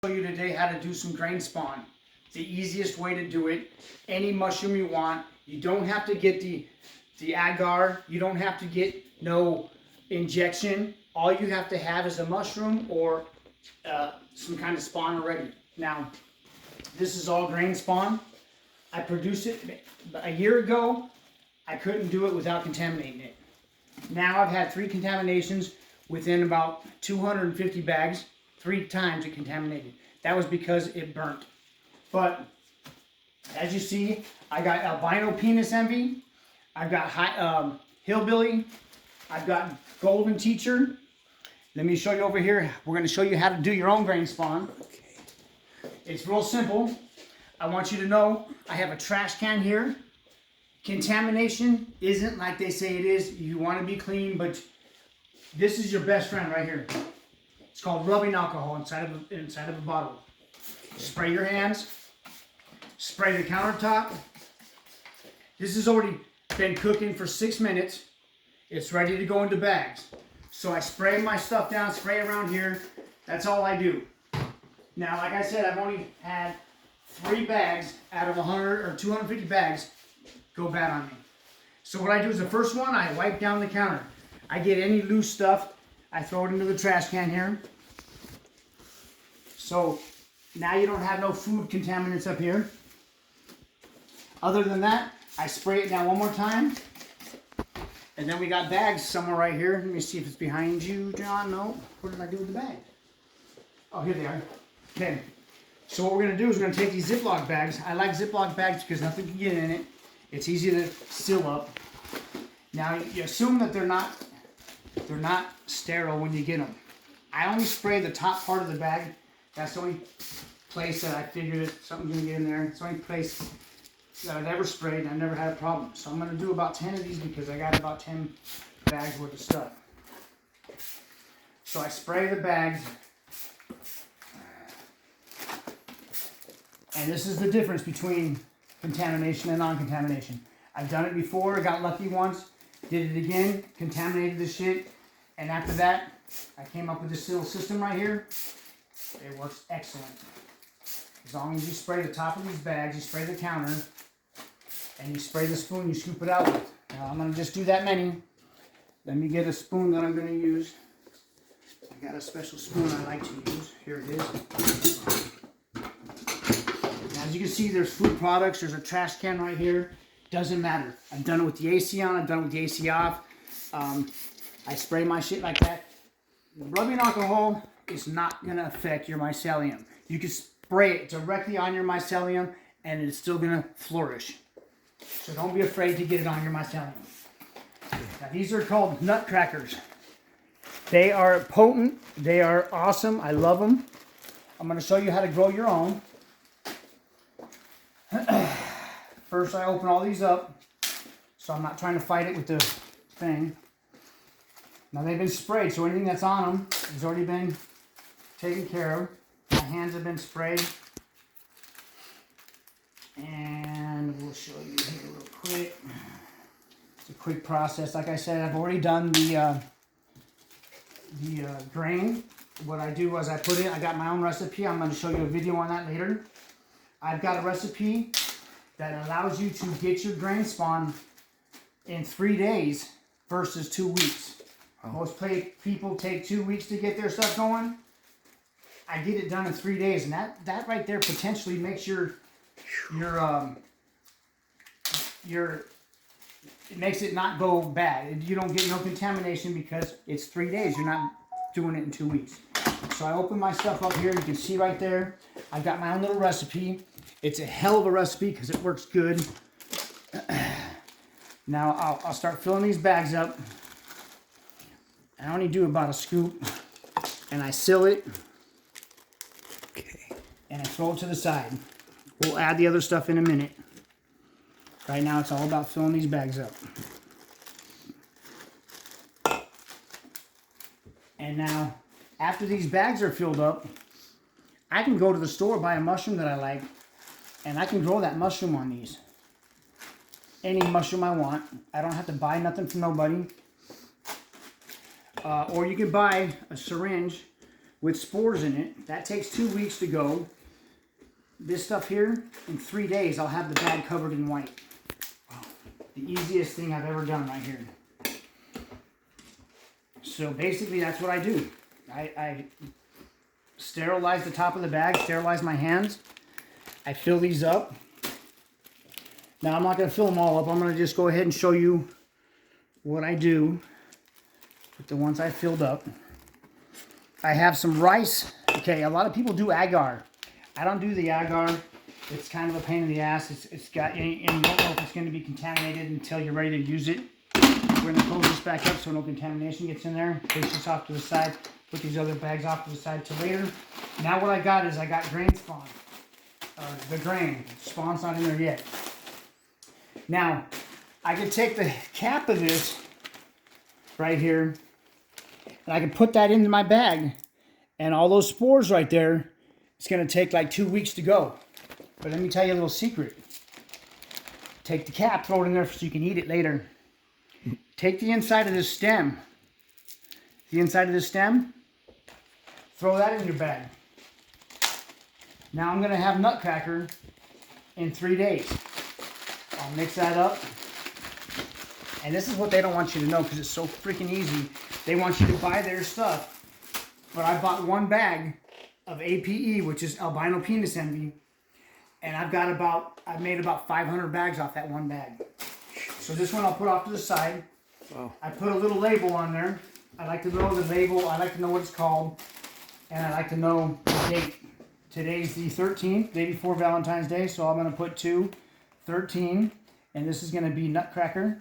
Show you today how to do some grain spawn. It's the easiest way to do it. Any mushroom you want. You don't have to get the agar. You don't have to get no injection. All you have to have is a mushroom or some kind of spawn already. Now, this is all grain spawn. I produced it a year ago. I couldn't do it without contaminating it. Now I've had 3 contaminations within about 250 bags. 3 times it contaminated. That was because it burnt. But as you see, I got albino penis envy. I've got hillbilly. I've got golden teacher. Let me show you over here. We're going to show you how to do your own grain spawn. It's real simple. I want you to know I have a trash can here. Contamination isn't like they say it is. You want to be clean, but this is your best friend right here. It's called rubbing alcohol inside of a bottle. Spray your hands. Spray the countertop. This has already been cooking for 6 minutes. It's ready to go into bags. So I spray my stuff down, spray around here. That's all I do. Now, like I said, I've only had 3 bags out of 100 or 250 bags go bad on me. So what I do is the first one, I wipe down the counter. I get any loose stuff, I throw it into the trash can here. So now you don't have no food contaminants up here. Other than that, I spray it down one more time. And then we got bags somewhere right here. Let me see if it's behind you, John. No. What did I do with the bag? Oh, here they are. Okay. So what we're going to do is we're going to take these Ziploc bags. I like Ziploc bags because nothing can get in it. It's easy to seal up. Now, you assume that they're not sterile when you get them. I only spray the top part of the bag. That's the only place that I figured something's going to get in there. It's the only place that I've ever sprayed and I've never had a problem. So I'm going to do about 10 of these because I got about 10 bags worth of stuff. So I spray the bags. And this is the difference between contamination and non-contamination. I've done it before, got lucky once, did it again, contaminated the shit, and after that, I came up with this little system right here. It works excellent. As long as you spray the top of these bags, you spray the counter, and you spray the spoon you scoop it out with. Now I'm going to just do that many. Let me get a spoon that I'm going to use. I got a special spoon I like to use. Here it is. As you can see, there's food products. There's a trash can right here. Doesn't matter. I've done it with the AC on. I've done it with the AC off. I spray my shit like that. Rubbing alcohol is not going to affect your mycelium. You can spray it directly on your mycelium and it's still going to flourish. So don't be afraid to get it on your mycelium. Now, these are called nutcrackers. They are potent. They are awesome. I love them. I'm going to show you how to grow your own. First, I open all these up, so I'm not trying to fight it with the thing. Now, they've been sprayed, so anything that's on them has already been taken care of. My hands have been sprayed. And we'll show you here real quick. It's a quick process. Like I said, I've already done the grain. What I do was I got my own recipe. I'm going to show you a video on that later. I've got a recipe that allows you to get your grain spawn in 3 days versus 2 weeks. Oh. Most people take 2 weeks to get their stuff going. I get it done in 3 days, and that right there potentially makes it makes it not go bad. You don't get no contamination because it's 3 days. You're not doing it in 2 weeks. So I open my stuff up here. You can see right there. I've got my own little recipe. It's a hell of a recipe because it works good. Now I'll start filling these bags up. I only do about a scoop. And I seal it. Okay. And I throw it to the side. We'll add the other stuff in a minute. Right now it's all about filling these bags up. And now, after these bags are filled up, I can go to the store, buy a mushroom that I like, and I can grow that mushroom on these. Any mushroom I want. I don't have to buy nothing from nobody. Or you can buy a syringe with spores in it. That takes 2 weeks to go. This stuff here, in 3 days, I'll have the bag covered in white. Wow. The easiest thing I've ever done right here. So basically, that's what I do. I sterilize the top of the bag, sterilize my hands. I fill these up. Now, I'm not going to fill them all up. I'm going to just go ahead and show you what I do with the ones I filled up. I have some rice. Okay, a lot of people do agar. I don't do the agar. It's kind of a pain in the ass. It's got, and you don't know if it's going to be contaminated until you're ready to use it. We're going to close this back up so no contamination gets in there. Place this off to the side. Put these other bags off to the side till later. Now what I got is I got grain spawn. The grain. Spawn's not in there yet. Now, I can take the cap of this right here and I can put that into my bag. And all those spores right there, it's going to take like 2 weeks to go. But let me tell you a little secret. Take the cap, throw it in there so you can eat it later. Take the inside of this stem. The inside of this stem, throw that in your bag. Now I'm going to have nutcracker in 3 days. I'll mix that up. And this is what they don't want you to know because it's so freaking easy. They want you to buy their stuff. But I bought 1 bag of APE, which is albino penis envy. And I've made about 500 bags off that 1 bag. So this one I'll put off to the side. Wow. I put a little label on there. I like to know the label. I like to know what it's called. And I like to know the date. Today's the 13th, day before Valentine's Day. So I'm going to put 2/13. And this is going to be nutcracker.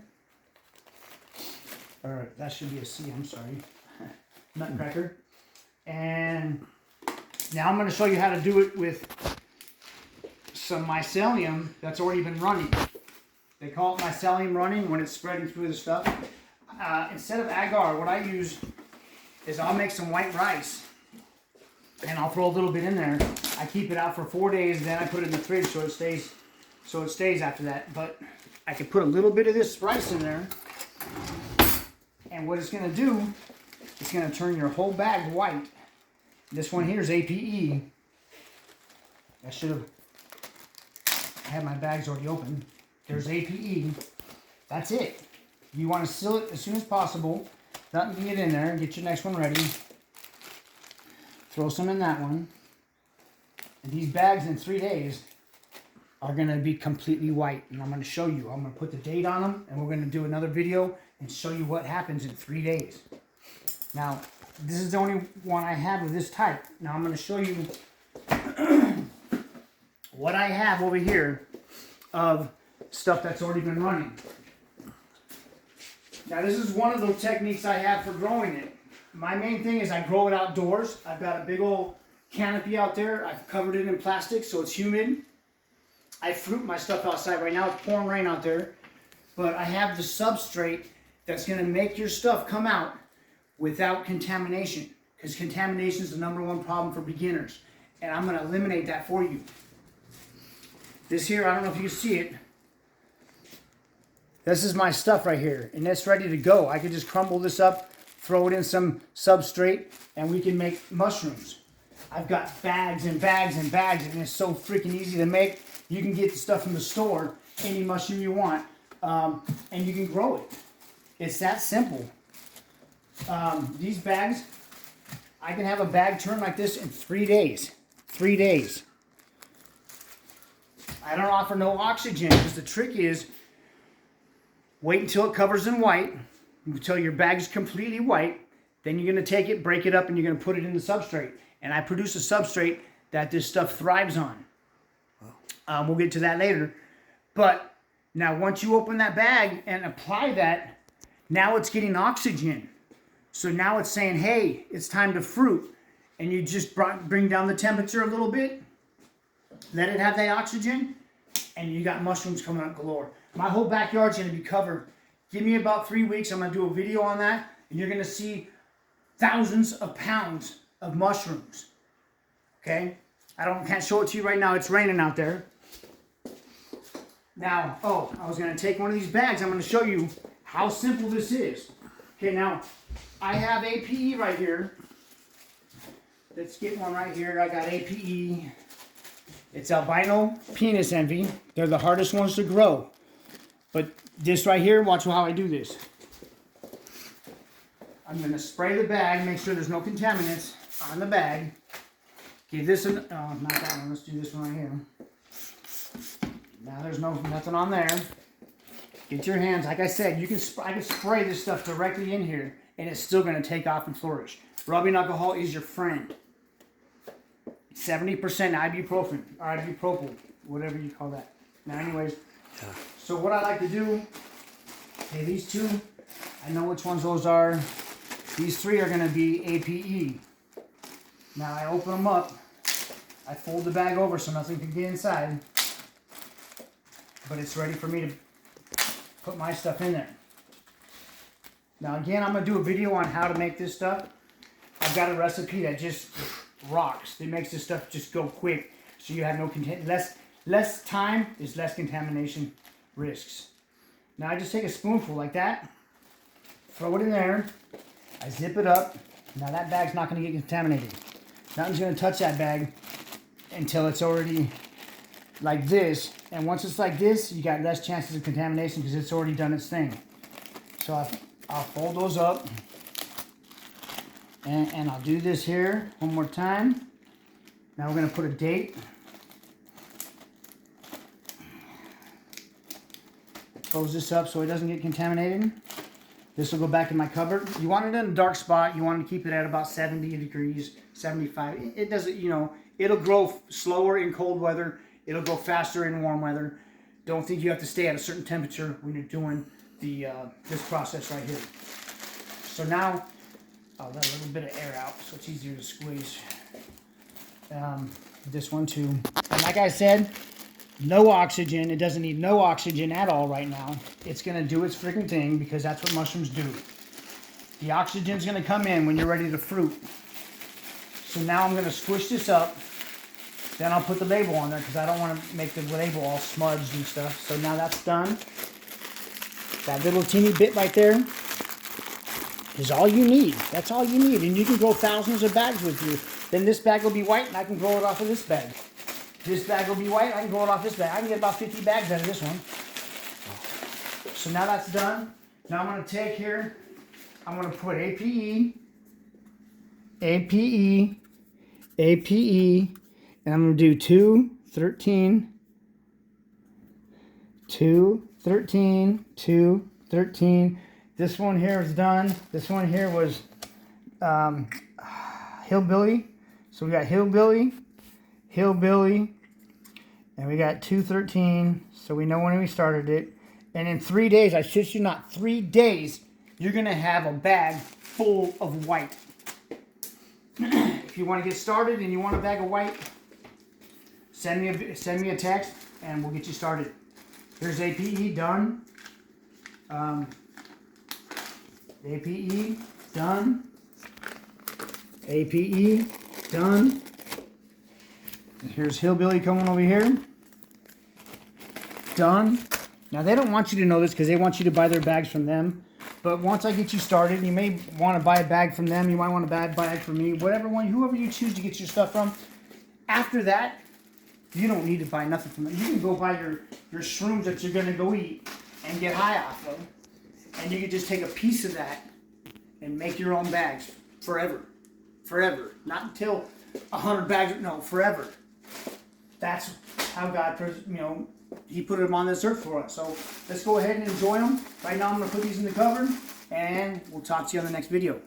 Or that should be a C, I'm sorry. Nutcracker. And now I'm going to show you how to do it with some mycelium that's already been running. They call it mycelium running when it's spreading through the stuff. Instead of agar, what I use is I'll make some white rice and I'll throw a little bit in there. I keep it out for 4 days and then I put it in the fridge so it stays after that. But I could put a little bit of this rice in there, and what it's going to do, it's going to turn your whole bag white. This one here is APE. I should have had my bags already open. There's APE. That's it. You want to seal it as soon as possible. Nothing can get in there. Get your next one ready. Throw some in that one. And these bags in 3 days are going to be completely white. And I'm going to show you. I'm going to put the date on them. And we're going to do another video and show you what happens in 3 days. Now, this is the only one I have of this type. Now I'm going to show you what I have over here of stuff that's already been running. Now this is one of those techniques I have for growing it. My main thing is I grow it outdoors. I've got a big old canopy out there. I've covered it in plastic so it's humid. I fruit my stuff outside. Right now it's pouring rain out there. But I have the substrate that's going to make your stuff come out without contamination. Because contamination is the #1 problem for beginners. And I'm going to eliminate that for you. This here, I don't know if you can see it. This is my stuff right here. And it's ready to go. I could just crumble this up, throw it in some substrate, and we can make mushrooms. I've got bags and bags and bags, and it's so freaking easy to make. You can get the stuff from the store, any mushroom you want, and you can grow it. It's that simple. These bags, I can have a bag turn like this in 3 days. 3 days. I don't offer no oxygen because the trick is wait until it covers in white, until your bag is completely white. Then you're going to take it, break it up, and you're going to put it in the substrate. And I produce a substrate that this stuff thrives on. We'll get to that later. But now once you open that bag and apply that, now it's getting oxygen. So now it's saying, hey, it's time to fruit. And you just bring down the temperature a little bit. Let it have that oxygen. And you got mushrooms coming up galore. My whole backyard's going to be covered. Give me about 3 weeks. I'm going to do a video on that. And you're going to see thousands of pounds of mushrooms. Okay? Can't show it to you right now. It's raining out there. Now, I was going to take one of these bags. I'm going to show you how simple this is. Okay, now, I have APE right here let's get one right here. I got APE. It's albino penis envy. They're the hardest ones to grow. But this right here, watch how I do this. I'm going to spray the bag, make sure there's no contaminants on the bag. Give this an, oh, not that one, let's do this one right here. Now there's nothing on there. Get your hands, like I said, I can spray this stuff directly in here and it's still going to take off and flourish. Rubbing alcohol is your friend. 70% ibuprofen, or ibuprofen, whatever you call that. Now anyways, so what I like to do, okay, these two, I know which ones those are. These three are going to be APE. Now I open them up, I fold the bag over so nothing can get inside, but it's ready for me to put my stuff in there. Now again, I'm going to do a video on how to make this stuff. I've got a recipe that just rocks. It makes this stuff just go quick, so you have no less time is less contamination risks. Now I just take a spoonful like that, throw it in there, I zip it up. Now that bag's not going to get contaminated. Nothing's going to touch that bag until it's already like this. And once it's like this, you got less chances of contamination because it's already done its thing. So I'll fold those up. And I'll do this here one more time. Now we're going to put a date. Close this up so it doesn't get contaminated. This will go back in my cupboard. You want it in a dark spot. You want to keep it at about 70 degrees, 75. It doesn't, you know, it'll grow slower in cold weather. It'll grow faster in warm weather. Don't think you have to stay at a certain temperature when you're doing the this process right here. So now, I'll let a little bit of air out so it's easier to squeeze. This one too. And like I said, no oxygen. It doesn't need no oxygen at all right now. It's going to do its freaking thing because that's what mushrooms do. The oxygen's going to come in when you're ready to fruit. So now I'm going to squish this up. Then I'll put the label on there because I don't want to make the label all smudged and stuff. So now that's done. That little teeny bit right there is all you need. That's all you need. And you can grow thousands of bags with you. Then this bag will be white and I can grow it off of this bag. This bag will be white, I can grow it off this bag. I can get about 50 bags out of this one. So now that's done. Now I'm going to take here, I'm going to put APE, APE, APE, and I'm going to do 2, 13, 2, 13, 2, 13. This one here is done. This one here was Hillbilly. So we got Hillbilly, Hillbilly, and we got 213, so we know when we started it. And in 3 days, I shit you not, 3 days, you're going to have a bag full of white. If you want to get started and you want a bag of white, send me a text and we'll get you started. Here's APE done. APE done. APE done. Here's Hillbilly coming over here. Done. Now they don't want you to know this because they want you to buy their bags from them. But once I get you started, you may want to buy a bag from them. You might want to buy a bag from me. Whoever you choose to get your stuff from. After that, you don't need to buy nothing from them. You can go buy your shrooms that you're going to go eat and get high off of. And you can just take a piece of that and make your own bags forever. Forever. Not until 100 bags. No, forever. That's how God, you know, He put them on this earth for us. So let's go ahead and enjoy them. Right now I'm going to put these in the cupboard and we'll talk to you on the next video.